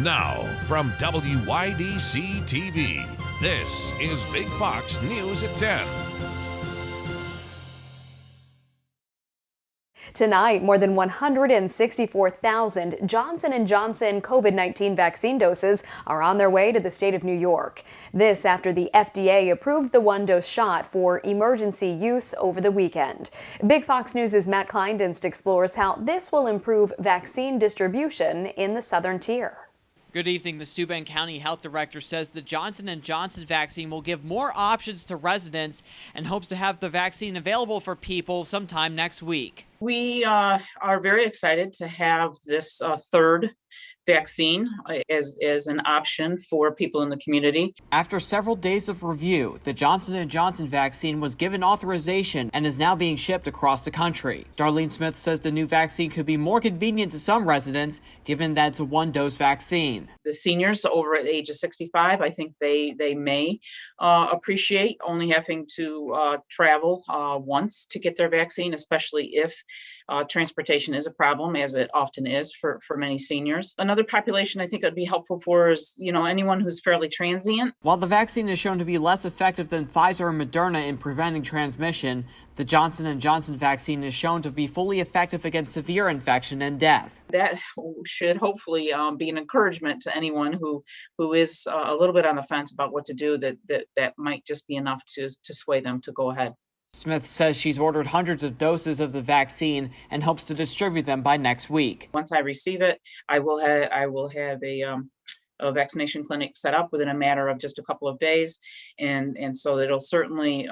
Now, from WYDC TV, this is Big Fox News at 10. Tonight, more than 164,000 Johnson & Johnson COVID-19 vaccine doses are on their way to the state of New York. This after the FDA approved the one-dose shot for emergency use over the weekend. Big Fox News' Matt Kleindienst explores how this will improve vaccine distribution in the southern tier. Good evening. The Steuben County Health Director says the Johnson & Johnson vaccine will give more options to residents and hopes to have the vaccine available for people sometime next week. We are very excited to have this third vaccine as an option for people in the community. After several days of review, the Johnson & Johnson vaccine was given authorization and is now being shipped across the country. Darlene Smith says the new vaccine could be more convenient to some residents, given that it's a one-dose vaccine. The seniors over at the age of 65, I think they may appreciate only having to travel once to get their vaccine, especially if transportation is a problem, as it often is for many seniors. Another population I think it would be helpful for is, anyone who's fairly transient. While the vaccine is shown to be less effective than Pfizer and Moderna in preventing transmission, the Johnson & Johnson vaccine is shown to be fully effective against severe infection and death. That should hopefully be an encouragement to anyone who is a little bit on the fence about what to do, that might just be enough to sway them to go ahead. Smith says she's ordered hundreds of doses of the vaccine and hopes to distribute them by next week. Once I receive it, I will have a vaccination clinic set up within a matter of just a couple of days, and so it'll certainly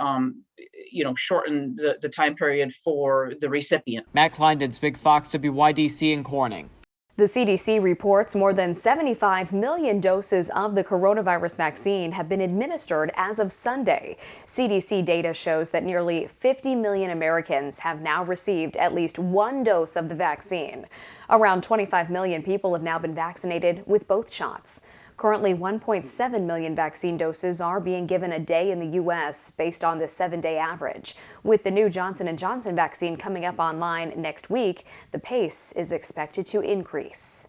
shorten the time period for the recipient. Matt Kleindienst, Big Fox, WYDC in Corning. The CDC reports more than 75 million doses of the coronavirus vaccine have been administered as of Sunday. CDC data shows that nearly 50 million Americans have now received at least one dose of the vaccine. Around 25 million people have now been vaccinated with both shots. Currently, 1.7 million vaccine doses are being given a day in the U.S. based on the 7-day average. With the new Johnson & Johnson vaccine coming up online next week, the pace is expected to increase.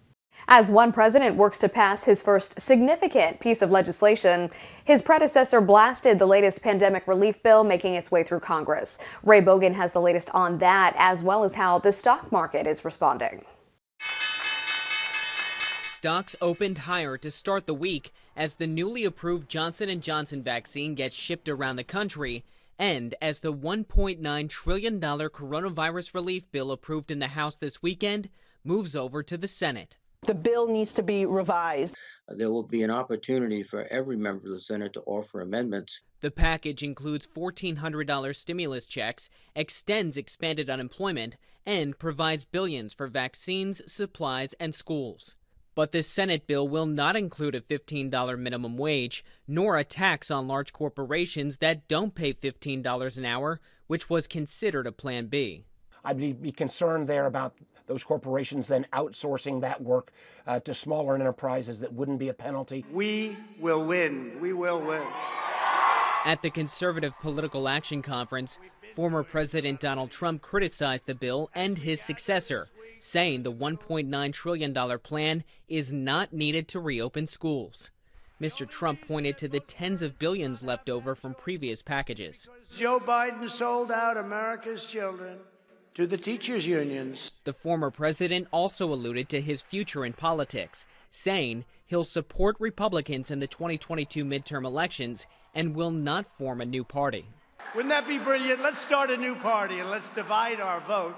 As one president works to pass his first significant piece of legislation, his predecessor blasted the latest pandemic relief bill making its way through Congress. Ray Bogan has the latest on that, as well as how the stock market is responding. Stocks opened higher to start the week as the newly approved Johnson & Johnson vaccine gets shipped around the country and as the $1.9 trillion coronavirus relief bill approved in the House this weekend moves over to the Senate. The bill needs to be revised. There will be an opportunity for every member of the Senate to offer amendments. The package includes $1,400 stimulus checks, extends expanded unemployment, and provides billions for vaccines, supplies, and schools. But this Senate bill will not include a $15 minimum wage, nor a tax on large corporations that don't pay $15 an hour, which was considered a Plan B. I'd be concerned there about those corporations then outsourcing that work to smaller enterprises. That wouldn't be a penalty. We will win. We will win. At the Conservative Political Action Conference, former President Donald Trump criticized the bill and his successor, saying the $1.9 trillion plan is not needed to reopen schools. Mr. Trump pointed to the tens of billions left over from previous packages. Joe Biden sold out America's children to the teachers' unions. The former president also alluded to his future in politics, saying he'll support Republicans in the 2022 midterm elections and will not form a new party. Wouldn't that be brilliant? Let's start a new party and let's divide our vote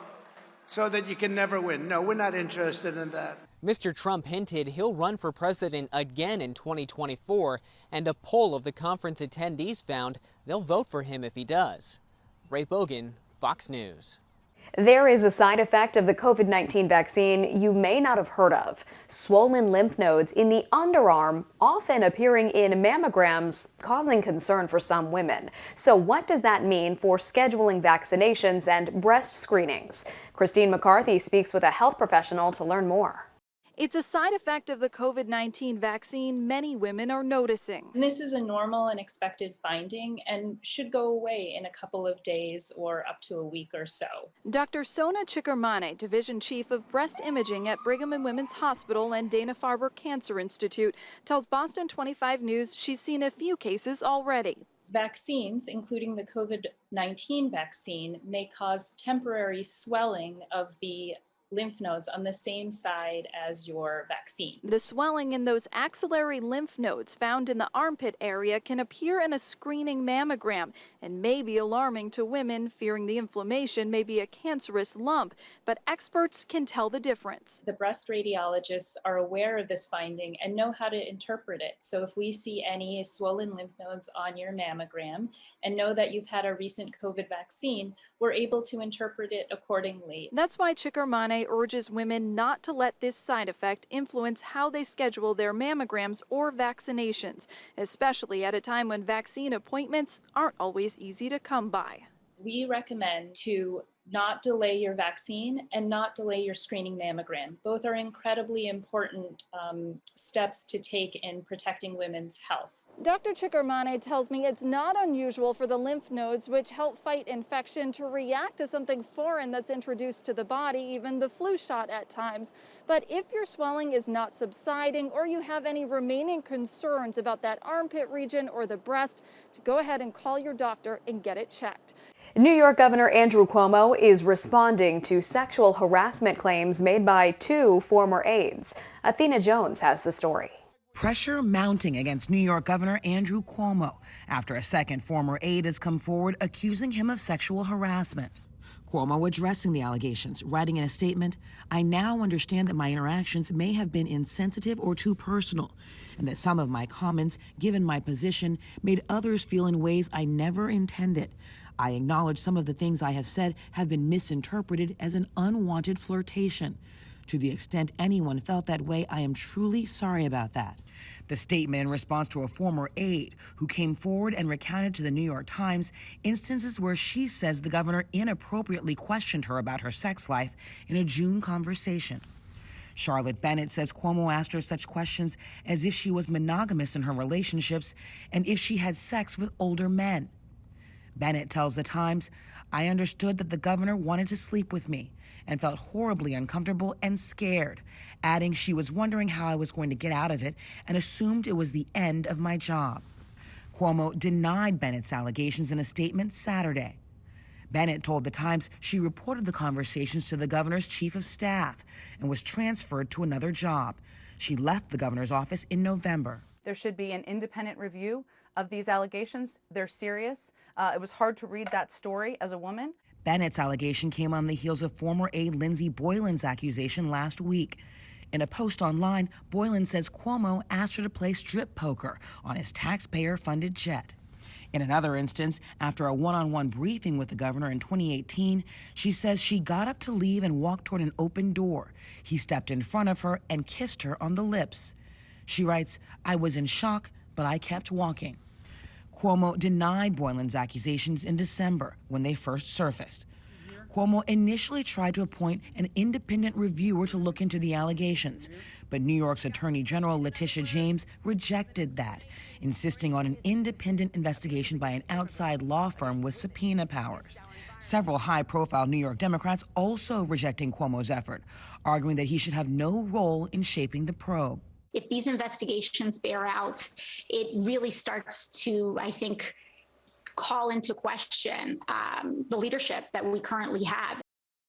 so that you can never win. No, we're not interested in that. Mr. Trump hinted he'll run for president again in 2024, and a poll of the conference attendees found they'll vote for him if he does. Ray Bogan, Fox News. There is a side effect of the COVID-19 vaccine you may not have heard of. Swollen lymph nodes in the underarm, often appearing in mammograms, causing concern for some women. So what does that mean for scheduling vaccinations and breast screenings? Christine McCarthy speaks with a health professional to learn more. It's a side effect of the COVID-19 vaccine many women are noticing. This is a normal and expected finding and should go away in a couple of days or up to a week or so. Dr. Sona Chickermane, Division Chief of Breast Imaging at Brigham and Women's Hospital and Dana-Farber Cancer Institute, tells Boston 25 News she's seen a few cases already. Vaccines, including the COVID-19 vaccine, may cause temporary swelling of the lymph nodes on the same side as your vaccine. The swelling in those axillary lymph nodes found in the armpit area can appear in a screening mammogram and may be alarming to women fearing the inflammation may be a cancerous lump, but experts can tell the difference. The breast radiologists are aware of this finding and know how to interpret it. So if we see any swollen lymph nodes on your mammogram and know that you've had a recent COVID vaccine, we're able to interpret it accordingly. That's why Chickermane urges women not to let this side effect influence how they schedule their mammograms or vaccinations, especially at a time when vaccine appointments aren't always easy to come by. We recommend to not delay your vaccine and not delay your screening mammogram. Both are incredibly important steps to take in protecting women's health. Dr. Chickermane tells me it's not unusual for the lymph nodes, which help fight infection, to react to something foreign that's introduced to the body, even the flu shot at times. But if your swelling is not subsiding or you have any remaining concerns about that armpit region or the breast, to go ahead and call your doctor and get it checked. New York Governor Andrew Cuomo is responding to sexual harassment claims made by 2 former aides. Athena Jones has the story. Pressure mounting against New York Governor Andrew Cuomo after a second former aide has come forward accusing him of sexual harassment. Cuomo addressing the allegations, writing in a statement, "I now understand that my interactions may have been insensitive or too personal, and that some of my comments, given my position, made others feel in ways I never intended. I acknowledge some of the things I have said have been misinterpreted as an unwanted flirtation. To the extent anyone felt that way, I am truly sorry about that." The statement in response to a former aide who came forward and recounted to the New York Times instances where she says the governor inappropriately questioned her about her sex life in a June conversation. Charlotte Bennett says Cuomo asked her such questions as if she was monogamous in her relationships and if she had sex with older men. Bennett tells the Times, "I understood that the governor wanted to sleep with me and felt horribly uncomfortable and scared," adding she was wondering how I was going to get out of it and assumed it was the end of my job. Cuomo denied Bennett's allegations in a statement Saturday. Bennett told the Times she reported the conversations to the governor's chief of staff and was transferred to another job. She left the governor's office in November. There should be an independent review of these allegations. They're serious. It was hard to read that story as a woman. Bennett's allegation came on the heels of former aide Lindsey Boylan's accusation last week. In a post online, Boylan says Cuomo asked her to play strip poker on his taxpayer-funded jet. In another instance, after a one-on-one briefing with the governor in 2018, she says she got up to leave and walked toward an open door. He stepped in front of her and kissed her on the lips. She writes, "I was in shock, but I kept walking." Cuomo denied Boylan's accusations in December when they first surfaced. Cuomo initially tried to appoint an independent reviewer to look into the allegations, but New York's Attorney General Letitia James rejected that, insisting on an independent investigation by an outside law firm with subpoena powers. Several high-profile New York Democrats also rejecting Cuomo's effort, arguing that he should have no role in shaping the probe. If these investigations bear out, it really starts to, I think, call into question the leadership that we currently have.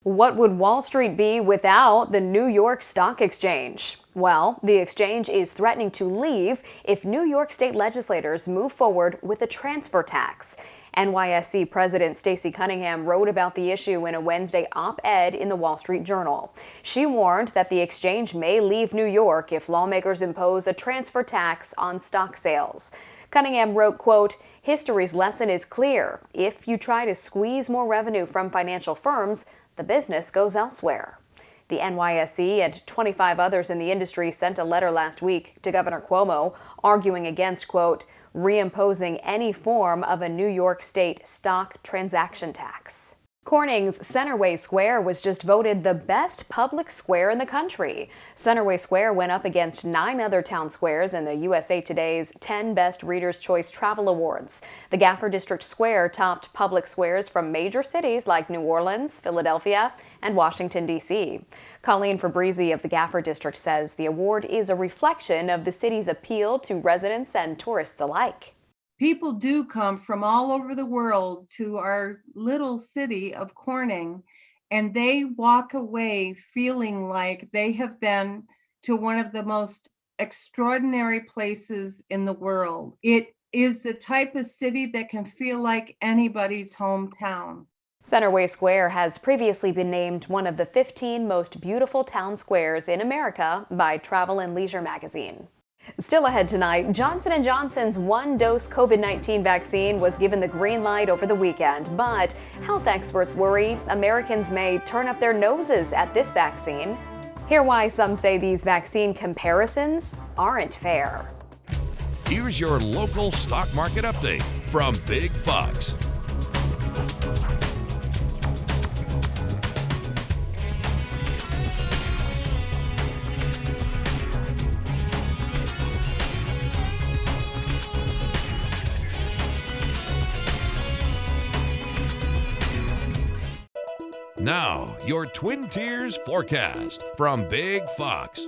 What would Wall Street be without the New York Stock Exchange? Well, the exchange is threatening to leave if New York state legislators move forward with a transfer tax. NYSE President Stacey Cunningham wrote about the issue in a Wednesday op-ed in the Wall Street Journal. She warned that the exchange may leave New York if lawmakers impose a transfer tax on stock sales. Cunningham wrote, quote, "History's lesson is clear. If you try to squeeze more revenue from financial firms, the business goes elsewhere." The NYSE and 25 others in the industry sent a letter last week to Governor Cuomo arguing against, quote, "reimposing any form of a New York State stock transaction tax." Corning's Centerway Square was just voted the best public square in the country. Centerway Square went up against 9 other town squares in the USA Today's 10 Best Reader's Choice Travel Awards. The Gaffer District Square topped public squares from major cities like New Orleans, Philadelphia, and Washington, D.C. Colleen Fabrizi of the Gaffer District says the award is a reflection of the city's appeal to residents and tourists alike. People do come from all over the world to our little city of Corning, and they walk away feeling like they have been to one of the most extraordinary places in the world. It is the type of city that can feel like anybody's hometown. Centerway Square has previously been named one of the 15 most beautiful town squares in America by Travel and Leisure magazine. Still ahead tonight, Johnson & Johnson's one-dose COVID-19 vaccine was given the green light over the weekend, but health experts worry Americans may turn up their noses at this vaccine. Hear why some say these vaccine comparisons aren't fair. Here's your local stock market update from Big Fox. Now, your Twin Tiers forecast from Big Fox.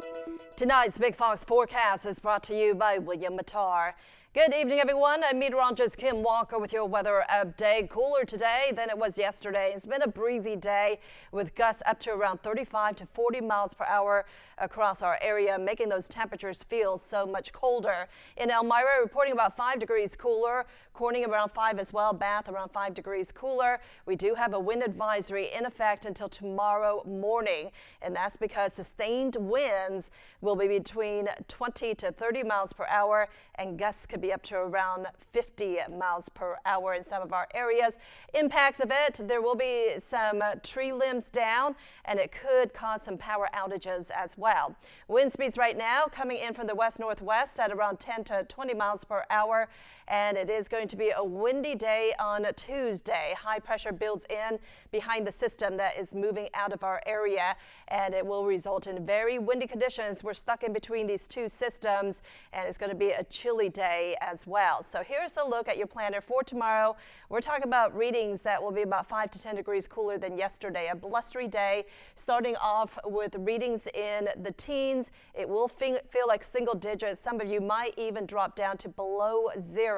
Tonight's Big Fox forecast is brought to you by William Mattar. Good evening, everyone. I'm meteorologist Kim Walker with your weather update. Cooler today than it was yesterday. It's been a breezy day with gusts up to around 35 to 40 miles per hour across our area, making those temperatures feel so much colder. In Elmira, reporting about 5 degrees cooler. Corning around 5 as well. Bath around 5 degrees cooler. We do have a wind advisory in effect until tomorrow morning, and that's because sustained winds will be between 20 to 30 miles per hour, and gusts could be up to around 50 miles per hour in some of our areas. Impacts of it, there will be some tree limbs down, and it could cause some power outages as well. Wind speeds right now coming in from the west-northwest at around 10 to 20 miles per hour, and it is going to be a windy day on Tuesday. High pressure builds in behind the system that is moving out of our area, and it will result in very windy conditions. We're stuck in between these two systems, and it's going to be a chilly day as well. So here's a look at your planner for tomorrow. We're talking about readings that will be about 5 to 10 degrees cooler than yesterday. A blustery day, starting off with readings in the teens. It will feel like single digits. Some of you might even drop down to below 0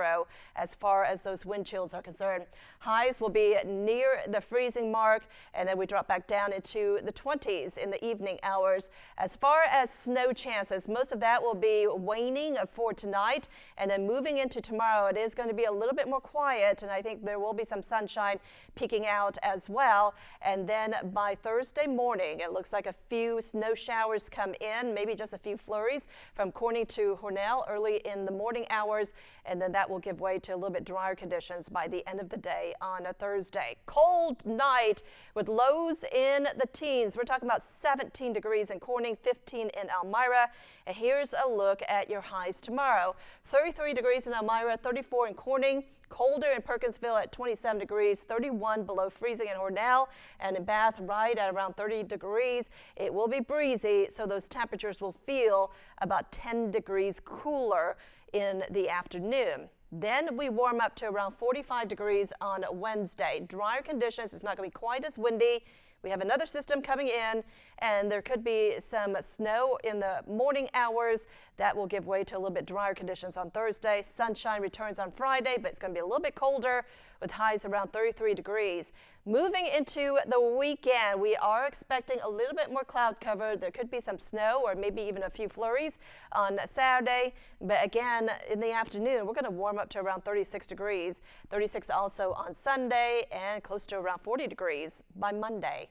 as far as those wind chills are concerned. Highs will be near the freezing mark, and then we drop back down into the 20s in the evening hours. As far as snow chances, most of that will be waning for tonight, and then moving into tomorrow, it is going to be a little bit more quiet, and I think there will be some sunshine peeking out as well. And then by Thursday morning, it looks like a few snow showers come in, maybe just a few flurries from Corning to Hornell early in the morning hours, and then that will give way to a little bit drier conditions by the end of the day on a Thursday. Cold night with lows in the teens. We're talking about 17 degrees in Corning, 15 in Elmira. And here's a look at your highs tomorrow. 33 degrees in Elmira, 34 in Corning. Colder in Perkinsville at 27 degrees, 31 below freezing in Hornell, and in Bath right at around 30 degrees. It will be breezy, so those temperatures will feel about 10 degrees cooler in the afternoon. Then we warm up to around 45 degrees on Wednesday. Drier conditions. It's not going to be quite as windy. We have another system coming in, and there could be some snow in the morning hours. That will give way to a little bit drier conditions on Thursday. Sunshine returns on Friday, but it's going to be a little bit colder with highs around 33 degrees. Moving into the weekend, we are expecting a little bit more cloud cover. There could be some snow or maybe even a few flurries on Saturday. But again, in the afternoon, we're going to warm up to around 36 degrees. 36 also on Sunday, and close to around 40 degrees by Monday.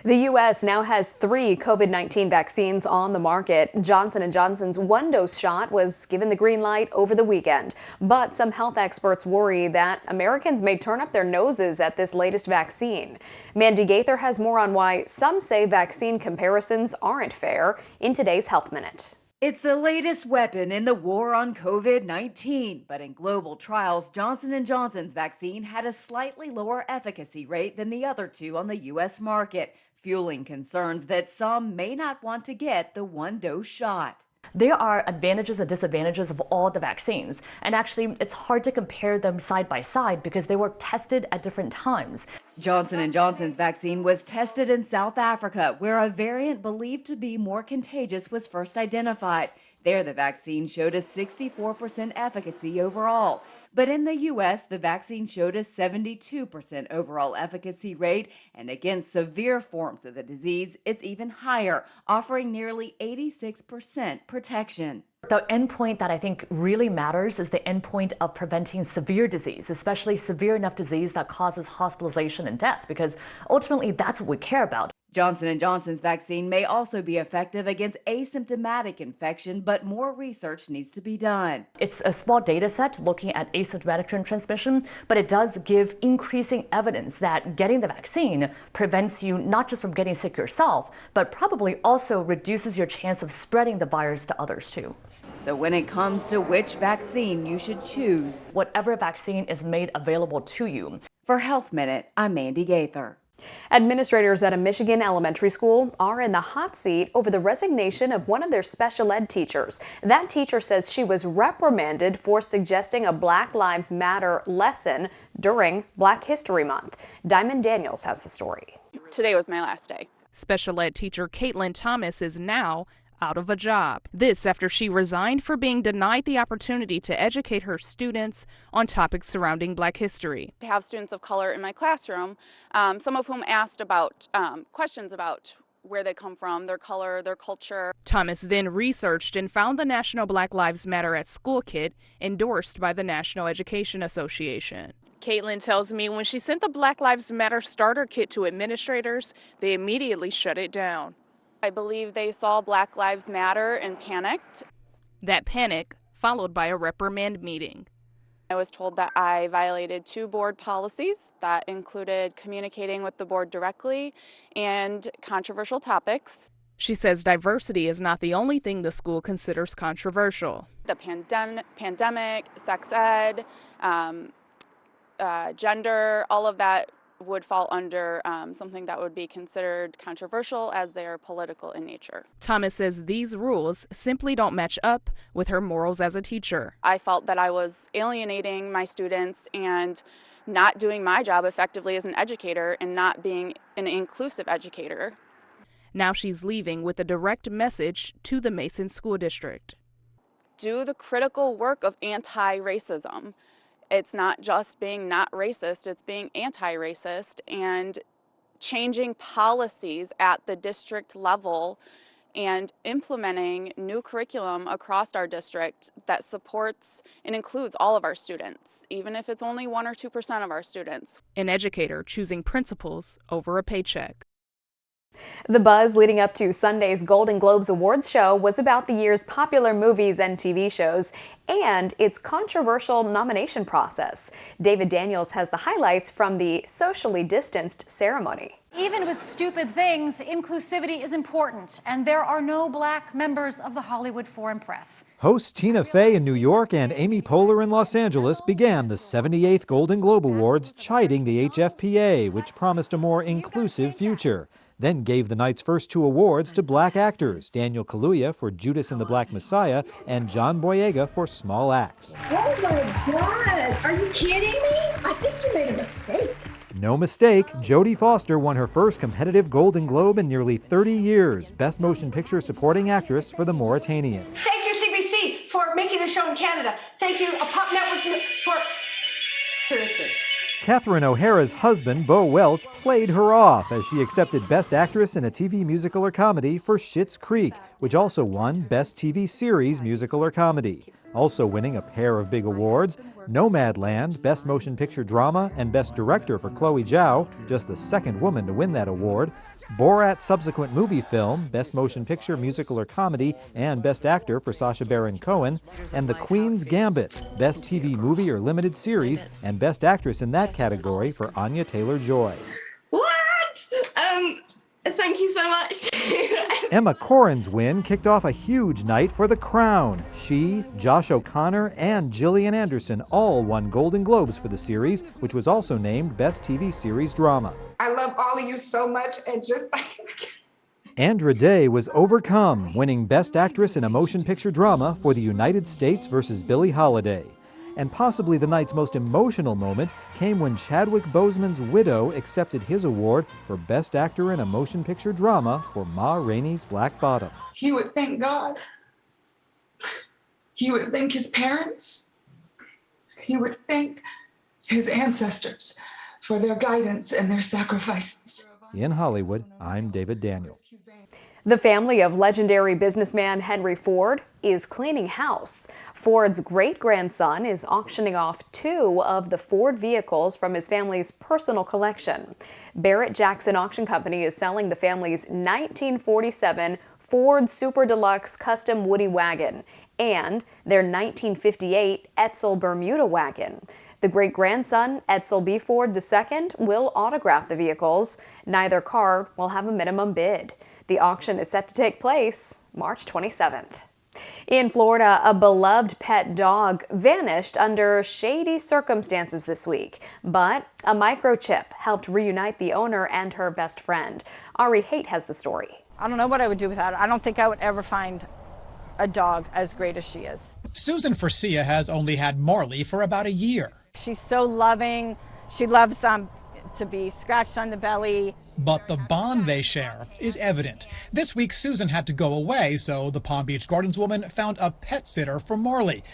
The U.S. now has 3 COVID-19 vaccines on the market. Johnson & Johnson's one-dose shot was given the green light over the weekend. But some health experts worry that Americans may turn up their noses at this latest vaccine. Mandy Gaither has more on why some say vaccine comparisons aren't fair in today's Health Minute. It's the latest weapon in the war on COVID-19, but in global trials, Johnson & Johnson's vaccine had a slightly lower efficacy rate than the other two on the U.S. market, fueling concerns that some may not want to get the one-dose shot. There are advantages and disadvantages of all the vaccines, and actually it's hard to compare them side by side because they were tested at different times. Johnson & Johnson's vaccine was tested in South Africa, where a variant believed to be more contagious was first identified. There, the vaccine showed a 64% efficacy overall. But in the U.S., the vaccine showed a 72% overall efficacy rate, and against severe forms of the disease, it's even higher, offering nearly 86% protection. The endpoint that I think really matters is the endpoint of preventing severe disease, especially severe enough disease that causes hospitalization and death, because ultimately that's what we care about. Johnson & Johnson's vaccine may also be effective against asymptomatic infection, but more research needs to be done. It's a small data set looking at asymptomatic transmission, but it does give increasing evidence that getting the vaccine prevents you not just from getting sick yourself, but probably also reduces your chance of spreading the virus to others too. So when it comes to which vaccine you should choose, whatever vaccine is made available to you. For Health Minute, I'm Mandy Gaither. Administrators at a Michigan elementary school are in the hot seat over the resignation of one of their special ed teachers. That teacher says she was reprimanded for suggesting a Black Lives Matter lesson during Black History Month. Diamond Daniels has the story. Today was my last day. Special ed teacher Caitlin Thomas is now out of a job. This after she resigned for being denied the opportunity to educate her students on topics surrounding Black history. I have students of color in my classroom, some of whom asked about questions about where they come from, their color, their culture. Thomas then researched and found the National Black Lives Matter at School kit endorsed by the National Education Association. Caitlin tells me when she sent the Black Lives Matter starter kit to administrators, they immediately shut it down. I believe they saw Black Lives Matter and panicked. That panic followed by a reprimand meeting. I was told that I violated 2 board policies that included communicating with the board directly and controversial topics. She says diversity is not the only thing the school considers controversial. The pandemic, sex ed, gender, all of that would fall under something that would be considered controversial as they are political in nature. Thomas says these rules simply don't match up with her morals as a teacher. I felt that I was alienating my students and not doing my job effectively as an educator and not being an inclusive educator. Now she's leaving with a direct message to the Mason School District. Do the critical work of anti-racism. It's not just being not racist, it's being anti-racist and changing policies at the district level and implementing new curriculum across our district that supports and includes all of our students, even if it's only 1 or 2% of our students. An educator choosing principles over a paycheck. The buzz leading up to Sunday's Golden Globes Awards show was about the year's popular movies and TV shows and its controversial nomination process. David Daniels has the highlights from the socially distanced ceremony. Even with stupid things, inclusivity is important, and there are no Black members of the Hollywood Foreign Press. Hosts Tina Fey in New York and Amy Poehler in Los Angeles began the 78th Golden Globe Awards chiding the HFPA, which promised a more inclusive future. Then gave the night's first 2 awards to Black actors, Daniel Kaluuya for Judas and the Black Messiah and John Boyega for Small Axe. Oh my God, are you kidding me? I think you made a mistake. No mistake, Jodie Foster won her first competitive Golden Globe in nearly 30 years, Best Motion Picture Supporting Actress for The Mauritanian. Thank you, CBC, for making the show in Canada. Thank you, Pop Network, for... Seriously. Catherine O'Hara's husband, Bo Welch, played her off as she accepted Best Actress in a TV Musical or Comedy for Schitt's Creek, which also won Best TV Series Musical or Comedy. Also winning a pair of big awards, Nomadland, Best Motion Picture Drama, and Best Director for Chloe Zhao, just the second woman to win that award. Borat subsequent movie film, Best Motion Picture, Musical or Comedy, and Best Actor for Sacha Baron Cohen, and The Queen's Gambit, Best TV Movie or Limited Series, and Best Actress in that category for Anya Taylor-Joy. What? Thank you so much. Emma Corrin's win kicked off a huge night for The Crown. She, Josh O'Connor, and Gillian Anderson all won Golden Globes for the series, which was also named Best TV Series Drama. I love all of you so much, and just Andra Day was overcome, winning Best Actress in a Motion Picture Drama for The United States versus Billie Holiday. And possibly the night's most emotional moment came when Chadwick Boseman's widow accepted his award for Best Actor in a Motion Picture Drama for Ma Rainey's Black Bottom. he would thank God. He would thank his parents. He would thank his ancestors for their guidance and their sacrifices. In Hollywood, I'm David Daniel. The family of legendary businessman Henry Ford is cleaning house. Ford's great-grandson is auctioning off 2 of the Ford vehicles from his family's personal collection. Barrett Jackson Auction Company is selling the family's 1947 Ford Super Deluxe Custom Woody Wagon and their 1958 Edsel Bermuda wagon. The great-grandson, Edsel B. Ford II, will autograph the vehicles. Neither car will have a minimum bid. The auction is set to take place March 27th. In Florida, a beloved pet dog vanished under shady circumstances this week, but a microchip helped reunite the owner and her best friend. Ari Haight has the story. I don't know what I would do without her. I don't think I would ever find a dog as great as she is. Susan Farcia has only had Marley for about a year. She's so loving. She loves to be scratched on the belly. But the bond they share is evident. This week, Susan had to go away, so the Palm Beach Gardens woman found a pet sitter for Marley.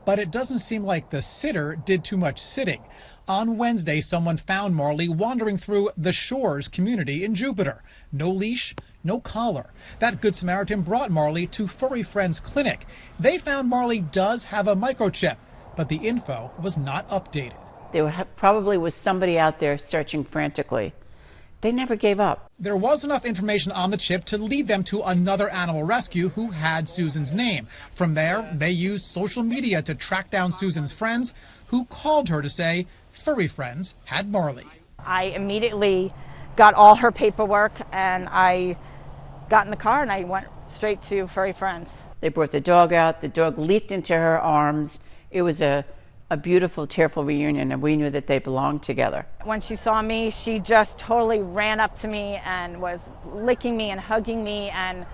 But it doesn't seem like the sitter did too much sitting. On Wednesday, someone found Marley wandering through the Shores community in Jupiter. No leash, no collar. That Good Samaritan brought Marley to Furry Friends Clinic. They found Marley does have a microchip, but the info was not updated. There probably was somebody out there searching frantically. They never gave up. There was enough information on the chip to lead them to another animal rescue who had Susan's name. From there, they used social media to track down Susan's friends, who called her to say Furry Friends had Marley. I immediately got all her paperwork and I got in the car and I went straight to Furry Friends. They brought the dog out. The dog leaped into her arms. It was a beautiful, tearful reunion, and we knew that they belonged together. When she saw me, she just totally ran up to me and was licking me and hugging me and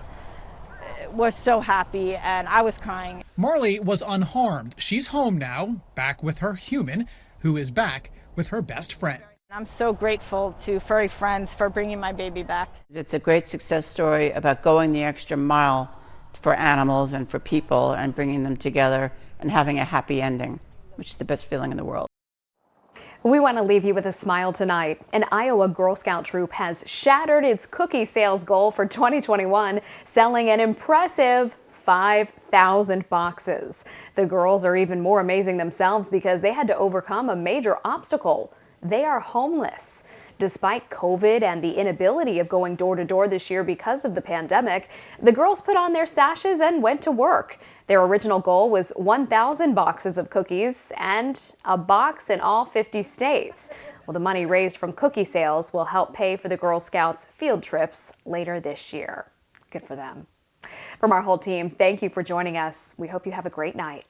was so happy, and I was crying. Marley was unharmed. She's home now, back with her human, who is back with her best friend. I'm so grateful to Furry Friends for bringing my baby back. It's a great success story about going the extra mile for animals and for people and bringing them together and having a happy ending, which is the best feeling in the world. We want to leave you with a smile tonight. An Iowa Girl Scout troop has shattered its cookie sales goal for 2021, selling an impressive 5,000 boxes. The girls are even more amazing themselves because they had to overcome a major obstacle. They are homeless. Despite COVID and the inability of going door to door this year because of the pandemic, the girls put on their sashes and went to work. Their original goal was 1,000 boxes of cookies and a box in all 50 states. Well, the money raised from cookie sales will help pay for the Girl Scouts field trips later this year. Good for them. From our whole team, thank you for joining us. We hope you have a great night.